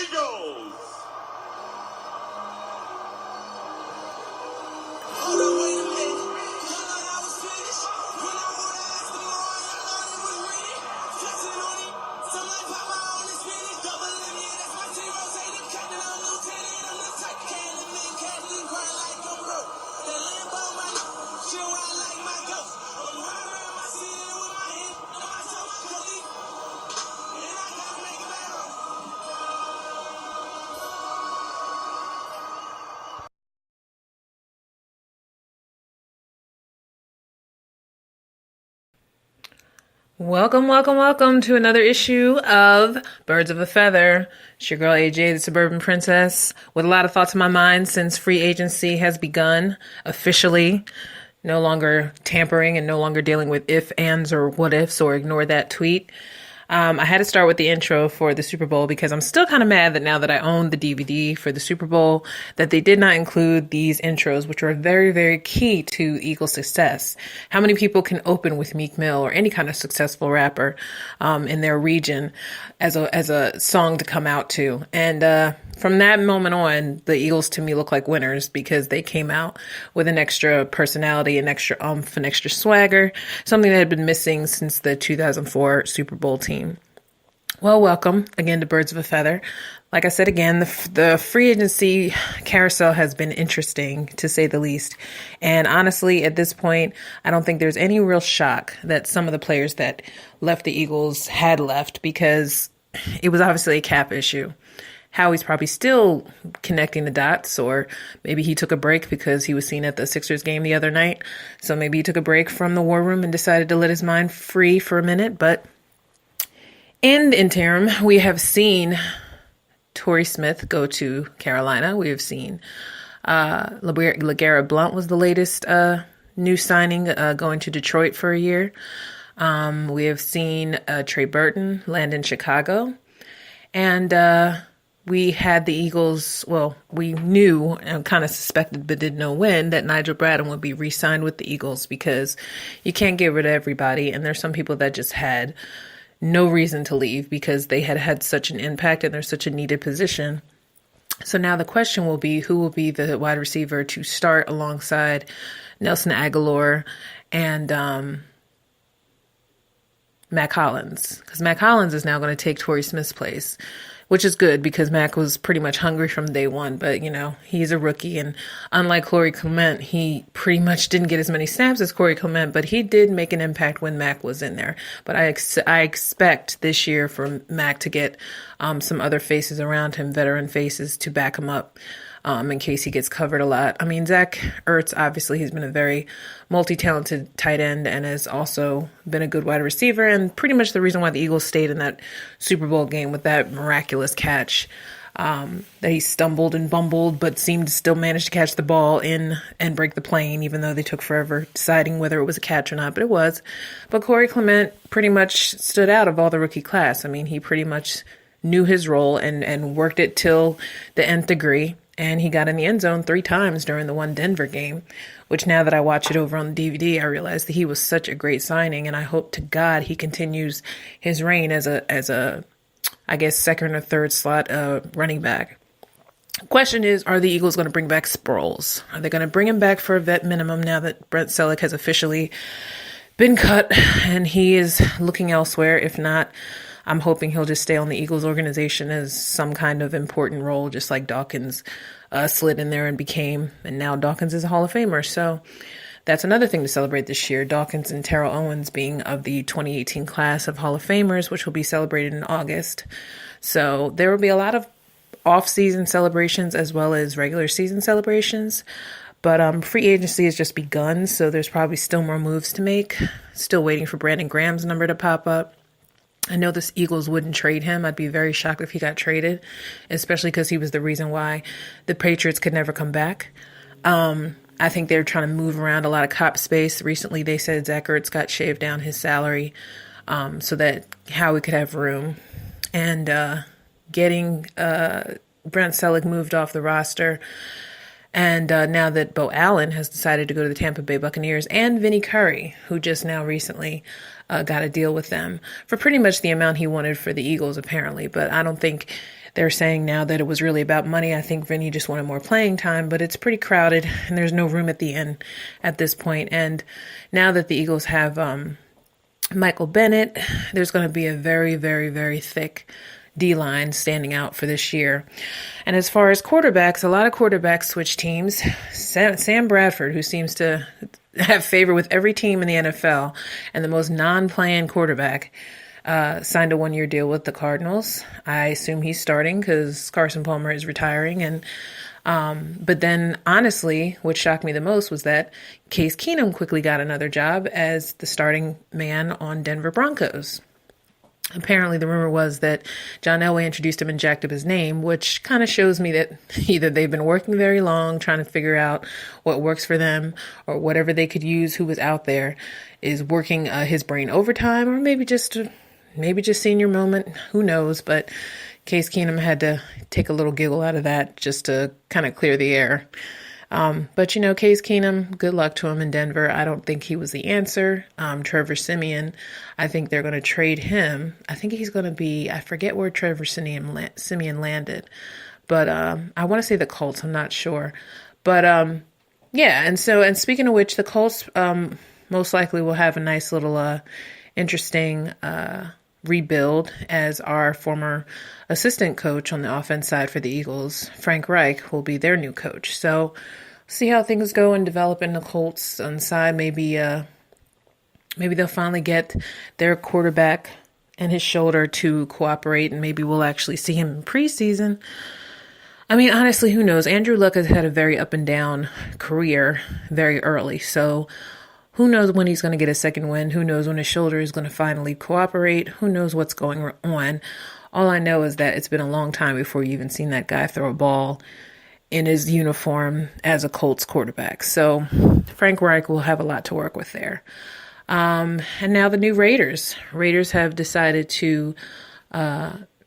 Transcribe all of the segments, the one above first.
Eagles. Hold on, wait a minute. Hold on, I was finished. When I would ask the more, I thought it was ready. Flexing on it. Some like Papa on the spinach. Double M, yeah, that's my zero. Say them captain, I'm lieutenant. I'm the type can and men Kathleen cry like I'm broke. The Lambo, my she ride like my ghost. I'm riding around my city with my hand on my toe, my colleague. And I gotta make it better. Welcome, welcome, welcome to another issue of Birds of a Feather. It's your girl AJ, the Suburban Princess, with a lot of thoughts in my mind since free agency has begun officially. No longer tampering and no longer dealing with if, ands, or what ifs, or ignore that tweet. I had to start with the intro for the Super Bowl because I'm still kind of mad that now that I own the DVD for the Super Bowl, that they did not include these intros, which are very, very key to Eagles' success. How many people can open with Meek Mill or any kind of successful rapper in their region as a song to come out to? And from that moment on, the Eagles to me look like winners because they came out with an extra personality, an extra oomph, an extra swagger, something that had been missing since the 2004 Super Bowl team. Well, welcome again to Birds of a Feather. Like I said again, the free agency carousel has been interesting, to say the least. And honestly, at this point, I don't think there's any real shock that some of the players that left the Eagles had left because it was obviously a cap issue. Howie's probably still connecting the dots, or maybe he took a break because he was seen at the Sixers game the other night. So maybe he took a break from the war room and decided to let his mind free for a minute. But in the interim, we have seen Torrey Smith go to Carolina. We have seen LeGarrette Blount was the latest new signing, going to Detroit for a year. We have seen Trey Burton land in Chicago. And we had the Eagles, well, we knew and kind of suspected but didn't know when that Nigel Bradham would be re-signed with the Eagles because you can't get rid of everybody. And there's some people that just had no reason to leave because they had had such an impact and they're such a needed position. So now the question will be, who will be the wide receiver to start alongside Nelson Aguilar and Mac Hollins? Because Mac Hollins is now going to take Torrey Smith's place, which is good because Mac was pretty much hungry from day one. But, you know, he's a rookie. And unlike Corey Clement, he pretty much didn't get as many snaps as Corey Clement, but he did make an impact when Mac was in there. But I expect this year for Mac to get some other faces around him, veteran faces, to back him up in case he gets covered a lot. I mean, Zach Ertz, obviously, he's been a very multi-talented tight end and has also been a good wide receiver and pretty much the reason why the Eagles stayed in that Super Bowl game with that miraculous catch that he stumbled and bumbled but seemed to still manage to catch the ball in and break the plane, even though they took forever deciding whether it was a catch or not, but it was. But Corey Clement pretty much stood out of all the rookie class. I mean, he pretty much knew his role and worked it till the nth degree. And he got in the end zone 3 times during the one Denver game, which now that I watch it over on the DVD, I realize that he was such a great signing. And I hope to God he continues his reign as a I guess, second or third slot running back. Question is, are the Eagles going to bring back Sproles? Are they going to bring him back for a vet minimum now that Brent Selleck has officially been cut and he is looking elsewhere? If not, I'm hoping he'll just stay on the Eagles organization as some kind of important role, just like Dawkins slid in there and became, and now Dawkins is a Hall of Famer. So that's another thing to celebrate this year. Dawkins and Terrell Owens being of the 2018 class of Hall of Famers, which will be celebrated in August. So there will be a lot of off-season celebrations as well as regular season celebrations. But free agency has just begun, so there's probably still more moves to make. Still waiting for Brandon Graham's number to pop up. I know the Eagles wouldn't trade him. I'd be very shocked if he got traded, especially because he was the reason why the Patriots could never come back. I think they're trying to move around a lot of cap space. Recently, they said Zach Ertz got shaved down his salary so that Howie could have room. And getting Brent Selleck moved off the roster. And now that Bo Allen has decided to go to the Tampa Bay Buccaneers, and Vinny Curry, who just now recently got a deal with them for pretty much the amount he wanted for the Eagles, apparently. But I don't think They're saying now that it was really about money. I think Vinny just wanted more playing time, but it's pretty crowded and there's no room at the end at this point. And now that the Eagles have Michael Bennett, there's going to be a very, very, very thick D-line standing out for this year. And as far as quarterbacks, a lot of quarterbacks switch teams. Sam Bradford, who seems to have favor with every team in the NFL and the most non-playing quarterback, signed a one-year deal with the Cardinals. I assume he's starting because Carson Palmer is retiring. And but then, honestly, what shocked me the most was that Case Keenum quickly got another job as the starting man on Denver Broncos. Apparently, the rumor was that John Elway introduced him and jacked up his name, which kind of shows me that either they've been working very long trying to figure out what works for them, or whatever they could use who was out there is working his brain overtime, or maybe just senior moment. Who knows? But Case Keenum had to take a little giggle out of that just to kind of clear the air. But, Case Keenum, good luck to him in Denver. I don't think he was the answer. Trevor Siemian, I think they're going to trade him. I think he's going to be, I forget where Trevor Siemian landed. But I want to say the Colts. I'm not sure. But, yeah. And speaking of which, the Colts most likely will have a nice little interesting rebuild, as our former assistant coach on the offense side for the Eagles, Frank Reich, will be their new coach. So see how things go and develop in the Colts on side. Maybe they'll finally get their quarterback and his shoulder to cooperate, and maybe we'll actually see him in preseason. I mean, honestly, who knows? Andrew Luck has had a very up and down career very early. So who knows when he's going to get a second win? Who knows when his shoulder is going to finally cooperate? Who knows what's going on? All I know is that it's been a long time before you even seen that guy throw a ball in his uniform as a Colts quarterback. So Frank Reich will have a lot to work with there. And now the new Raiders. Raiders have decided to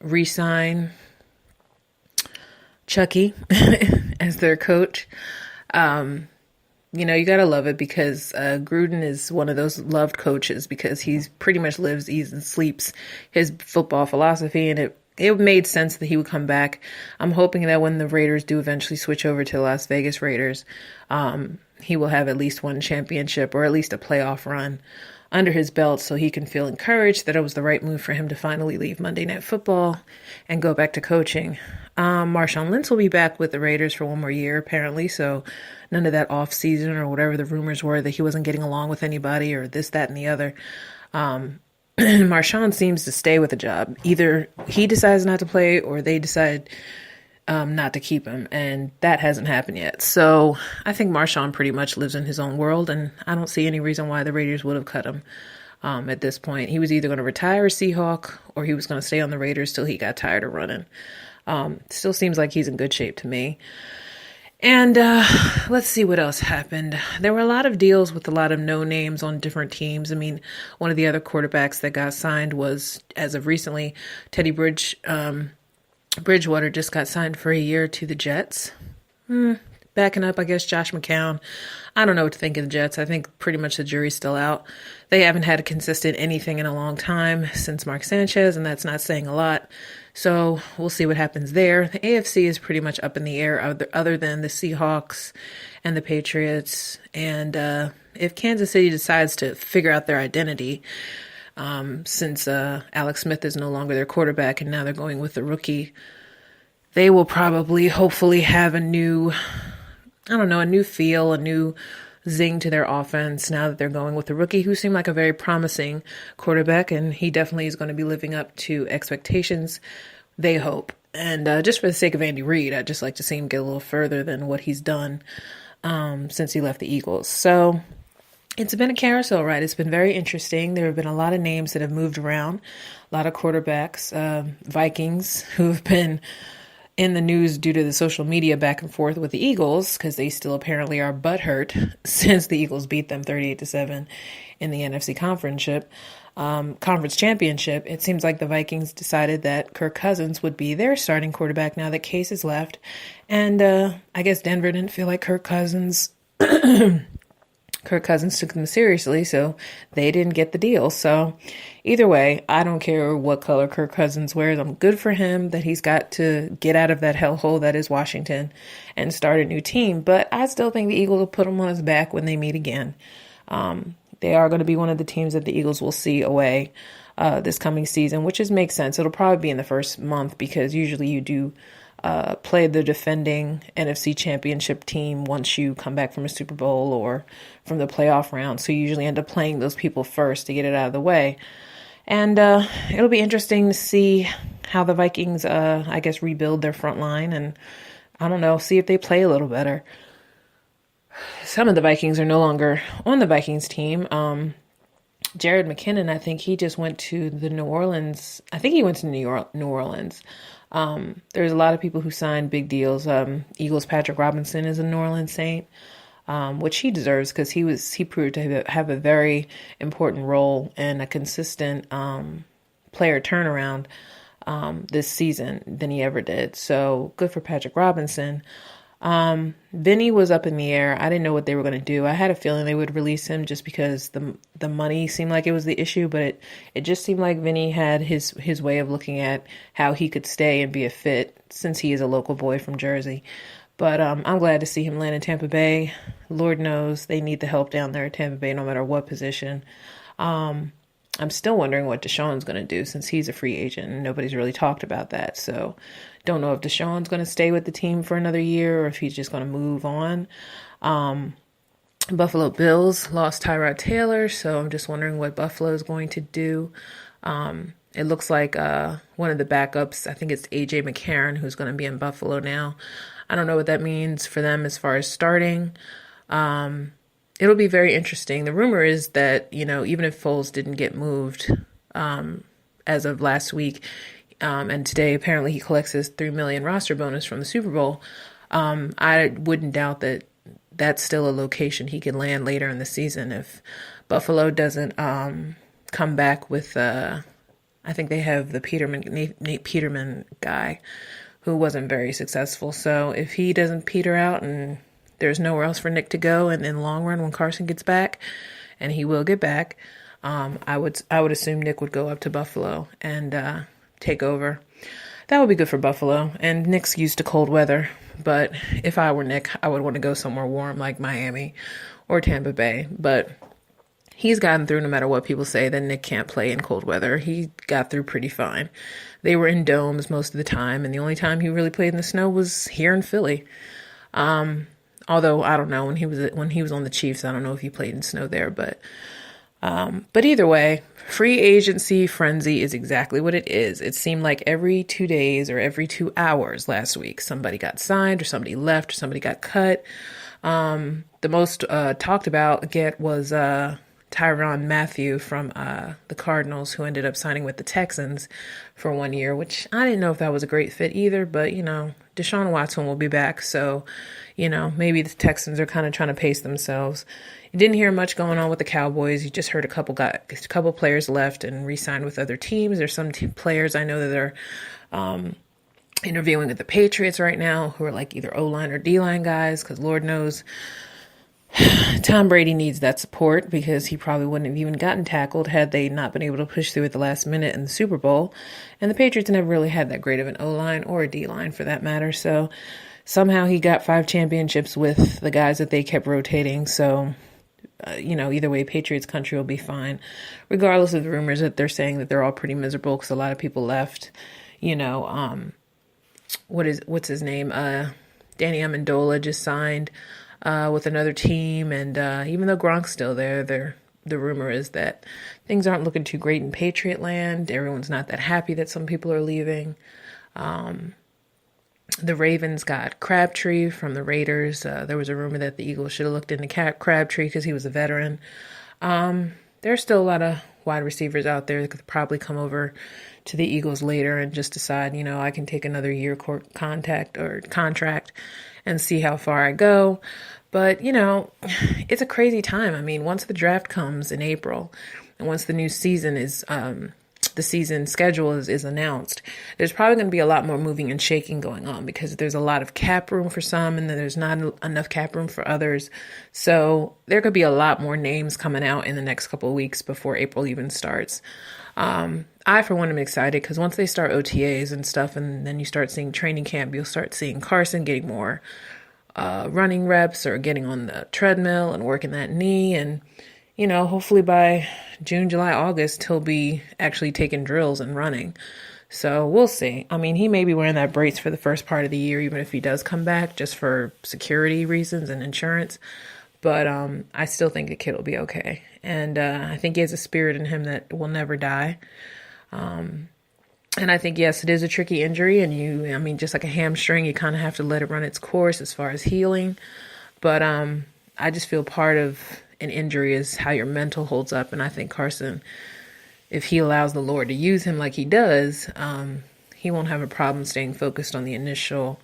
re-sign Chucky as their coach. You got to love it because Gruden is one of those loved coaches because he's pretty much lives, eats, and sleeps his football philosophy, and it made sense that he would come back. I'm hoping that when the Raiders do eventually switch over to the Las Vegas Raiders, he will have at least one championship or at least a playoff run under his belt so he can feel encouraged that it was the right move for him to finally leave Monday Night Football and go back to coaching. Marshawn Lynch will be back with the Raiders for one more year, apparently, so none of that off season or whatever the rumors were that he wasn't getting along with anybody or this, that, and the other. Marshawn seems to stay with the job. Either he decides not to play or they decide not to keep him, and that hasn't happened yet. So I think Marshawn pretty much lives in his own world, and I don't see any reason why the Raiders would have cut him at this point. He was either going to retire a Seahawk or he was going to stay on the Raiders till he got tired of running. Still seems like he's in good shape to me. And let's see what else happened. There were a lot of deals with a lot of no names on different teams. I mean, one of the other quarterbacks that got signed was, as of recently, Teddy Bridgewater just got signed for a year to the Jets. Backing up, I guess, Josh McCown. I don't know what to think of the Jets. I think pretty much the jury's still out. They haven't had a consistent anything in a long time since Mark Sanchez, and that's not saying a lot. So we'll see what happens there. The AFC is pretty much up in the air other than the Seahawks and the Patriots. And if Kansas City decides to figure out their identity, since Alex Smith is no longer their quarterback and now they're going with the rookie, they will probably, hopefully have a new feel, a new zing to their offense now that they're going with the rookie, who seemed like a very promising quarterback, and he definitely is going to be living up to expectations, they hope. And just for the sake of Andy Reid, I'd just like to see him get a little further than what he's done since he left the Eagles. So it's been a carousel ride. It's been very interesting. There have been a lot of names that have moved around, a lot of quarterbacks, Vikings, who have been in the news due to the social media back and forth with the Eagles, because they still apparently are butthurt since the Eagles beat them 38-7 in the NFC Conference Championship. It seems like the Vikings decided that Kirk Cousins would be their starting quarterback now that Case is left. And I guess Denver didn't feel like Kirk Cousins Kirk Cousins took them seriously, so they didn't get the deal. So either way, I don't care what color Kirk Cousins wears. I'm good for him that he's got to get out of that hellhole that is Washington and start a new team. But I still think the Eagles will put him on his back when they meet again. They are going to be one of the teams that the Eagles will see away this coming season, which makes sense. It'll probably be in the first month because usually you do play the defending NFC Championship team once you come back from a Super Bowl or from the playoff round. So you usually end up playing those people first to get it out of the way. And it'll be interesting to see how the Vikings, I guess, rebuild their front line and, I don't know, see if they play a little better. Some of the Vikings are no longer on the Vikings team. Jared McKinnon, I think he just went to the New Orleans. I think he went to New Orleans. There's a lot of people who signed big deals. Eagles' Patrick Robinson is a New Orleans Saint, which he deserves because he proved to have a very important role and a consistent player turnaround this season than he ever did. So good for Patrick Robinson. Vinny was up in the air. I didn't know what they were going to do. I had a feeling they would release him just because the money seemed like it was the issue, but it just seemed like Vinny had his way of looking at how he could stay and be a fit since he is a local boy from Jersey. But I'm glad to see him land in Tampa Bay. Lord knows they need the help down there at Tampa Bay no matter what position. I'm still wondering what Deshaun's going to do since he's a free agent and nobody's really talked about that. So don't know if Deshaun's going to stay with the team for another year or if he's just going to move on. Buffalo Bills lost Tyrod Taylor, so I'm just wondering what Buffalo is going to do. It looks like one of the backups, I think it's A.J. McCarron, who's going to be in Buffalo now. I don't know what that means for them as far as starting. It'll be very interesting. The rumor is that, even if Foles didn't get moved as of last week, and today apparently he collects his $3 million roster bonus from the Super Bowl, I wouldn't doubt that that's still a location he could land later in the season if Buffalo doesn't come back with, I think they have the Nate Peterman guy who wasn't very successful. So if he doesn't peter out and there's nowhere else for Nick to go, and in the long run, when Carson gets back, and he will get back, I would assume Nick would go up to Buffalo and take over. That would be good for Buffalo. And Nick's used to cold weather, but if I were Nick, I would want to go somewhere warm like Miami or Tampa Bay. But he's gotten through, no matter what people say, that Nick can't play in cold weather. He got through pretty fine. They were in domes most of the time, and the only time he really played in the snow was here in Philly. Although I don't know, when he was on the Chiefs, I don't know if he played in snow there, but either way, free agency frenzy is exactly what it is. It seemed like every 2 days or every 2 hours last week, somebody got signed or somebody left or somebody got cut. The most talked about get was Tyrann Mathieu from the Cardinals, who ended up signing with the Texans for 1 year, which I didn't know if that was a great fit either, but, Deshaun Watson will be back, so, maybe the Texans are kind of trying to pace themselves. You didn't hear much going on with the Cowboys. You just heard a couple players left and re-signed with other teams. There's some players I know that are interviewing with the Patriots right now who are like either O-line or D-line guys, because Lord knows Tom Brady needs that support because he probably wouldn't have even gotten tackled had they not been able to push through at the last minute in the Super Bowl. And the Patriots never really had that great of an O-line or a D-line for that matter. So somehow he got 5 championships with the guys that they kept rotating. So, either way, Patriots country will be fine, regardless of the rumors that they're saying that they're all pretty miserable because a lot of people left. What's his name? Danny Amendola just signed with another team, and even though Gronk's still there, the rumor is that things aren't looking too great in Patriot land. Everyone's not that happy that some people are leaving. The Ravens got Crabtree from the Raiders. There was a rumor that the Eagles should have looked into Crabtree because he was a veteran. There's still a lot of wide receivers out there that could probably come over to the Eagles later and just decide, I can take another year contract and see how far I go. But, it's a crazy time. I mean, once the draft comes in April and once the new season is the season schedule is announced, there's probably going to be a lot more moving and shaking going on because there's a lot of cap room for some and then there's not enough cap room for others. So there could be a lot more names coming out in the next couple of weeks before April even starts. I, for one, am excited because once they start OTAs and stuff and then you start seeing training camp, you'll start seeing Carson getting more running reps or getting on the treadmill and working that knee. And, hopefully by June, July, August, he'll be actually taking drills and running. So we'll see. I mean, he may be wearing that brace for the first part of the year, even if he does come back just for security reasons and insurance. But I still think the kid will be okay. And I think he has a spirit in him that will never die. And I think, yes, it is a tricky injury. And just like a hamstring, you kind of have to let it run its course as far as healing. But I just feel part of an injury is how your mental holds up. And I think Carson, if he allows the Lord to use him like he does, he won't have a problem staying focused on the initial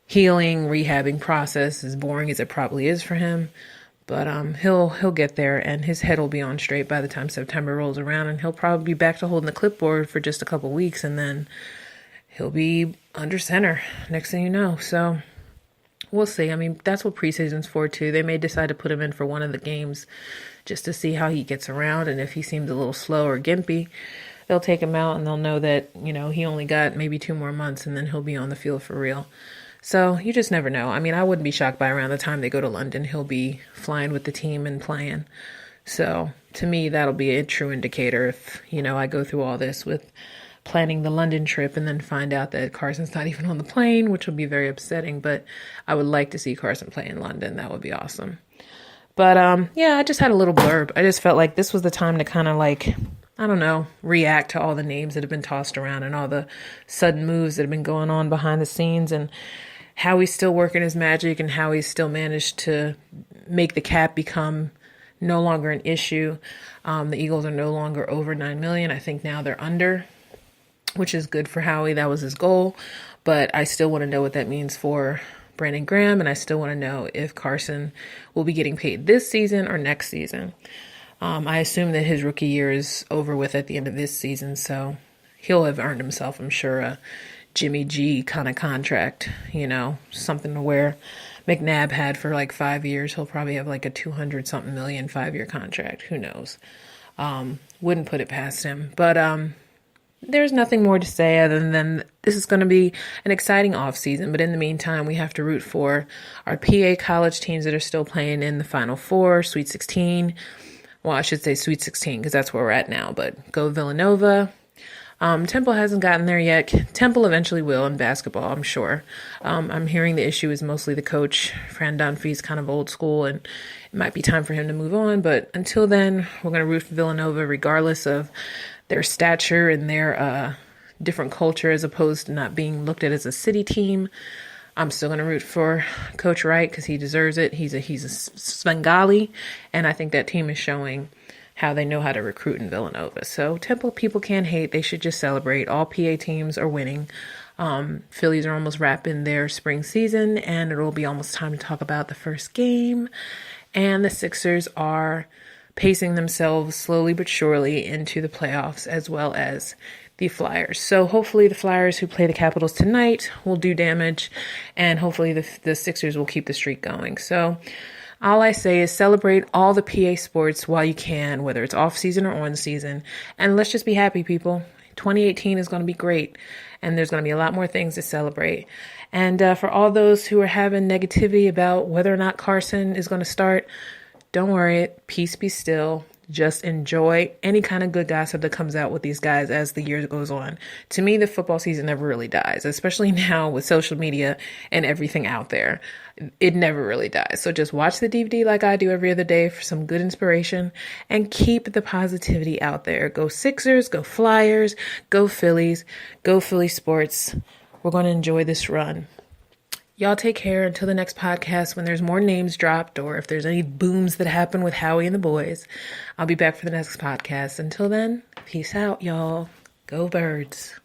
healing, rehabbing process, as boring as it probably is for him. But he'll get there, and his head will be on straight by the time September rolls around, and he'll probably be back to holding the clipboard for just a couple weeks, and then he'll be under center next thing you know. So we'll see. I mean, that's what preseason's for, too. They may decide to put him in for one of the games just to see how he gets around, and if he seems a little slow or gimpy, they'll take him out, and they'll know that, he only got maybe 2 more months, and then he'll be on the field for real. So you just never know. I mean, I wouldn't be shocked by around the time they go to London, he'll be flying with the team and playing. So to me, that'll be a true indicator if, I go through all this with planning the London trip and then find out that Carson's not even on the plane, which will be very upsetting. But I would like to see Carson play in London. That would be awesome. But I just had a little blurb. I just felt like this was the time to kind of react to all the names that have been tossed around and all the sudden moves that have been going on behind the scenes and how he's still working his magic and how he's still managed to make the cap become no longer an issue. The Eagles are no longer over $9 million. I think now they're under, which is good for Howie. That was his goal. But I still want to know what that means for Brandon Graham. And I still want to know if Carson will be getting paid this season or next season. I assume that his rookie year is over with at the end of this season. So he'll have earned himself, I'm sure, a Jimmy G kind of contract, something to where McNabb had for like 5 years. He'll probably have like a 200-something million 5-year contract. Who knows? Wouldn't put it past him. But there's nothing more to say other than this is going to be an exciting off season. But in the meantime, we have to root for our PA college teams that are still playing in the Final Four, Sweet 16. Well, I should say Sweet 16 because that's where we're at now. But go Villanova. Temple hasn't gotten there yet. Temple eventually will in basketball, I'm sure. I'm hearing the issue is mostly the coach. Fran Dunphy's kind of old school, and it might be time for him to move on. But until then, we're going to root for Villanova regardless of their stature and their different culture as opposed to not being looked at as a city team. I'm still going to root for Coach Wright because he deserves it. He's a Svengali, and I think that team is showing how they know how to recruit in Villanova. So Temple people can't hate. They should just celebrate. All PA teams are winning. Phillies are almost wrapping their spring season, and it'll be almost time to talk about the first game. And the Sixers are pacing themselves slowly but surely into the playoffs, as well as the Flyers. So hopefully the Flyers, who play the Capitals tonight, will do damage, and hopefully the Sixers will keep the streak going. So all I say is celebrate all the PA sports while you can, whether it's off season or on season. And let's just be happy, people. 2018 is going to be great, and there's going to be a lot more things to celebrate. And for all those who are having negativity about whether or not Carson is going to start, don't worry. Peace be still. Just enjoy any kind of good gossip that comes out with these guys as the year goes on. To me, the football season never really dies, especially now with social media and everything out there. It never really dies. So just watch the DVD like I do every other day for some good inspiration and keep the positivity out there. Go Sixers, go Flyers, go Phillies, go Philly sports. We're going to enjoy this run. Y'all take care until the next podcast when there's more names dropped or if there's any booms that happen with Howie and the boys. I'll be back for the next podcast. Until then, peace out, y'all. Go Birds.